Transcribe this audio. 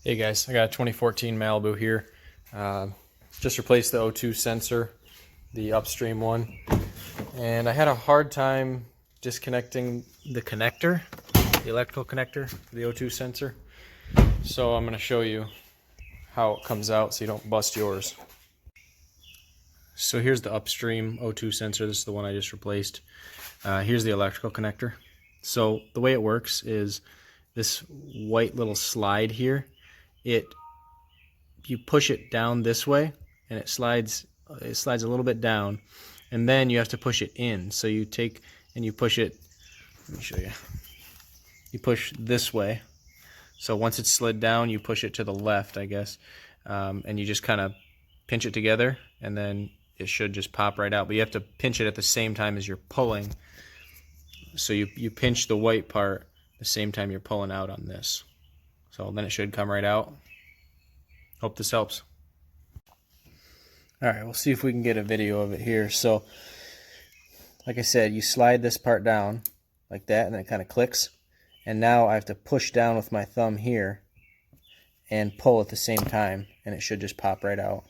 Hey guys, I got a 2014 Malibu here. Just replaced the O2 sensor, the Upstream one, and I had a hard time disconnecting the connector, the electrical connector for the O2 sensor. So I'm going to show you how it comes out so you don't bust yours. So here's the Upstream O2 sensor. This is the one I just replaced. Here's the electrical connector. So the way it works is this white little slide here. You push it down this way and it slides a little bit down, and then you have to push it in. So you take and you push it, let me show you. You push this way. So once it's slid down, you push it to the left, I guess, and you just kind of pinch it together, and then it should just pop right out. But you have to pinch it at the same time as you're pulling. So you pinch the white part the same time you're pulling out on this. So then it should come right out. Hope this helps. Alright, we'll see if we can get a video of it here. So, like I said, you slide this part down like that, and then it kind of clicks. And now I have to push down with my thumb here and pull at the same time, and it should just pop right out.